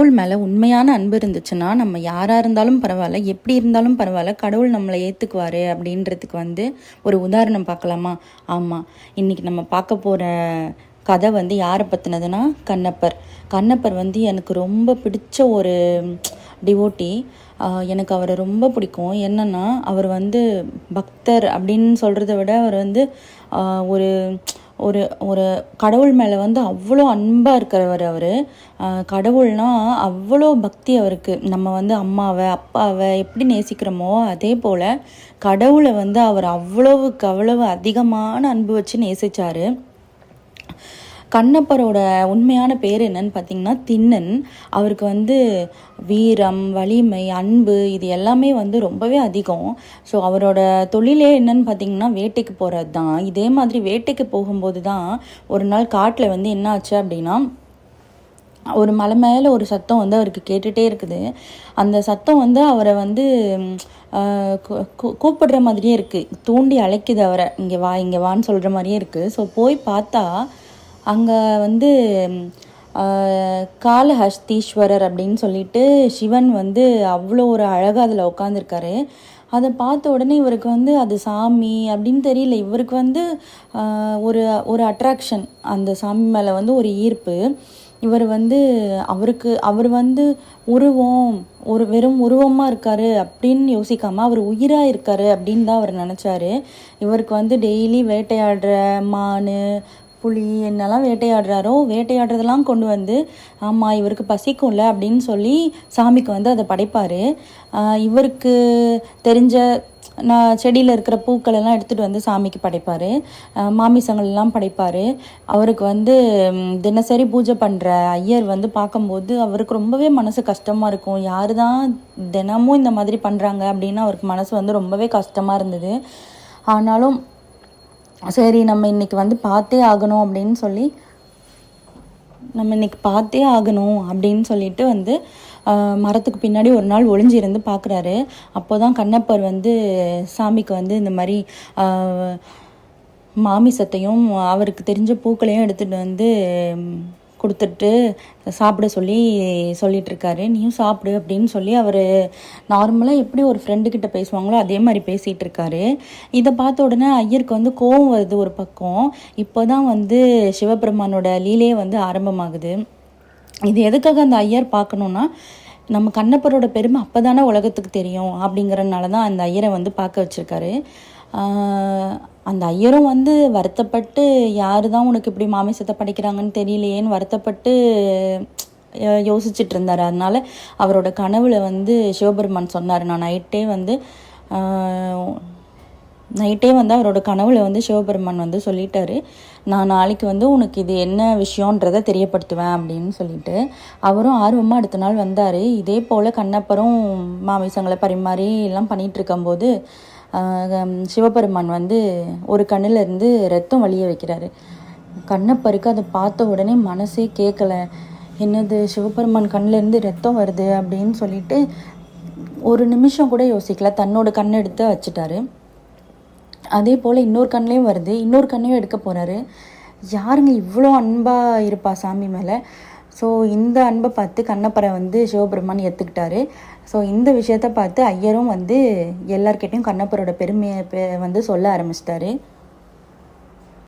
கடவுள் மேலே உண்மையான அன்பு இருந்துச்சுன்னா நம்ம யாராக இருந்தாலும் பரவாயில்ல, எப்படி இருந்தாலும் பரவாயில்ல, கடவுள் நம்மளை ஏற்றுக்குவார் அப்படின்றதுக்கு ஒரு உதாரணம் பார்க்கலாமா? ஆமாம், இன்றைக்கி நம்ம பார்க்க போகிற கதை யாரை பற்றினதுன்னா கண்ணப்பர். கண்ணப்பர் எனக்கு ரொம்ப பிடிச்ச ஒரு டிவோட்டி. எனக்கு அவரை ரொம்ப பிடிக்கும். என்னென்னா அவர் பக்தர் அப்படின்னு சொல்கிறத விட அவர் ஒரு ஒரு ஒரு கடவுள் மேலே அவ்வளோ அன்பாக இருக்கிறவர். அவர் கடவுள்னா அவ்வளோ பக்தி அவருக்கு. நம்ம அம்மாவை அப்பாவை எப்படி நேசிக்கிறோமோ அதே போல் கடவுளை அவர் அவ்வளவுக்கு அவ்வளவு அதிகமான அன்பு வச்சு நேசித்தார். கண்ணப்பரோட உண்மையான பேர் என்னன்னு பார்த்தீங்கன்னா திண்ணன். அவருக்கு வீரம், வலிமை, அன்பு இது எல்லாமே ரொம்பவே அதிகம். ஸோ அவரோட தொழிலே என்னன்னு பார்த்தீங்கன்னா வேட்டைக்கு போகிறது தான். இதே மாதிரி வேட்டைக்கு போகும்போது தான் ஒரு நாள் காட்டில் என்ன ஆச்சு அப்படின்னா, ஒரு மலை மேலே ஒரு சத்தம் அவருக்கு கேட்டுகிட்டே இருக்குது. அந்த சத்தம் அவரை கூப்பிடுற மாதிரியே இருக்குது, தூண்டி அழைக்குது அவரை, இங்கே வா இங்கே வான்னு சொல்கிற மாதிரியே இருக்குது. ஸோ போய் பார்த்தா அங்கே காளஹஸ்தீஸ்வரர் அப்படின்னு சொல்லிட்டு சிவன் அவ்வளோ ஒரு அழகாக அதில் உட்காந்துருக்காரு. அதை பார்த்த உடனே இவருக்கு அது சாமி அப்படின்னு தெரியல. இவருக்கு ஒரு ஒரு அட்ராக்ஷன், அந்த சாமி மேலே ஒரு ஈர்ப்பு. இவர் அவர் உருவம் வெறும் உருவமாக இருக்கார் அப்படின்னு யோசிக்காமல் அவர் உயிராக இருக்கார் அப்படின்னு தான் அவர் நினச்சாரு. இவருக்கு டெய்லி வேட்டையாடுற மான், புலி என்னெல்லாம் வேட்டையாடுறாரோ வேட்டையாடுறதெல்லாம் கொண்டு ஆமாம் இவருக்கு பசிக்கும்ல அப்படின்னு சொல்லி சாமிக்கு அதை படைப்பார். இவருக்கு தெரிஞ்ச செடியில் இருக்கிற பூக்களெல்லாம் எடுத்துகிட்டு சாமிக்கு படைப்பார். மாமிசங்கள்லாம் படைப்பார். அவருக்கு தினசரி பூஜை பண்ணுற ஐயர் பார்க்கும்போது அவருக்கு ரொம்பவே மனசு கஷ்டமாக இருக்கும். யார் தான் தினமும் இந்த மாதிரி பண்ணுறாங்க அப்படின்னு அவருக்கு மனசு ரொம்பவே கஷ்டமாக இருந்தது. ஆனாலும் சரி நம்ம இன்றைக்கி பார்த்தே ஆகணும் அப்படின்னு சொல்லிட்டு மரத்துக்கு பின்னாடி ஒரு நாள் ஒளிஞ்சிருந்து பார்க்குறாரு. அப்போ தான் கண்ணப்பர் சாமிக்கு இந்த மாதிரி மாமிசத்தையும் அவருக்கு தெரிஞ்ச பூக்களையும் எடுத்துகிட்டு கொடுத்துட்டு சாப்பிட சொல்லிகிட்ருக்காரு. நீயும் சாப்பிடு அப்படின்னு சொல்லி அவர் நார்மலாக எப்படி ஒரு ஃப்ரெண்டுக்கிட்ட பேசுவாங்களோ அதே மாதிரி பேசிகிட்டு இருக்காரு. இதை பார்த்த உடனே ஐயருக்கு கோவம் வருது ஒரு பக்கம். இப்போ தான் சிவபெருமானோட லீலையே ஆரம்பமாகுது. இது எதுக்காக அந்த ஐயர் பார்க்கணுன்னா, நம்ம கண்ணப்பரோட பெருமை அப்போ தானே உலகத்துக்கு தெரியும் அப்படிங்கிறதுனால தான் அந்த ஐயரை பார்க்க வச்சுருக்காரு. அந்த ஐயரும் வருத்தப்பட்டு யார் தான் உனக்கு இப்படி மாமிசத்தை படைக்கிறாங்கன்னு தெரியலையேன்னு வருத்தப்பட்டு யோசிச்சுட்டு இருந்தார். அதனால் அவரோட கனவுல சிவபெருமான் சொன்னார். நான் நைட்டே அவரோட கனவுல சிவபெருமான் சொல்லிட்டாரு, நான் நாளைக்கு உனக்கு இது என்ன விஷயன்றதை தெரியப்படுத்துவேன் அப்படின்னு சொல்லிட்டு. அவரும் ஆர்வமாக அடுத்த நாள் வந்தார். இதே போல் கண்ணப்பரும் மாமிசங்களை பரிமாறி எல்லாம் பண்ணிகிட்டு இருக்கும்போது சிவபெருமான் ஒரு கண்ணிலேருந்து ரத்தம் வழிய வைக்கிறாரு. கண்ணப்பருக்கு அதை பார்த்த உடனே மனசே கேட்கல. என்னது சிவபெருமான் கண்ணிலேருந்து ரத்தம் வருது அப்படின்னு சொல்லிட்டு ஒரு நிமிஷம் கூட யோசிக்கல, தன்னோட கண்ணை எடுத்து வச்சுட்டாரு. அதே போல் இன்னொரு கண்ணிலையும் வருது, இன்னொரு கண்ணையும் எடுக்க போகிறாரு. யாருங்க இவ்வளோ அன்பாக இருப்பா சாமி மேலே? ஸோ இந்த அன்பை பார்த்து கண்ணப்பரை சிவபெருமான் ஏற்றுக்கிட்டாரு. ஸோ இந்த விஷயத்தை பார்த்து ஐயரும் எல்லார்கிட்டையும் கண்ணப்பரோட பெருமையை சொல்ல ஆரம்பிச்சிட்டாரு.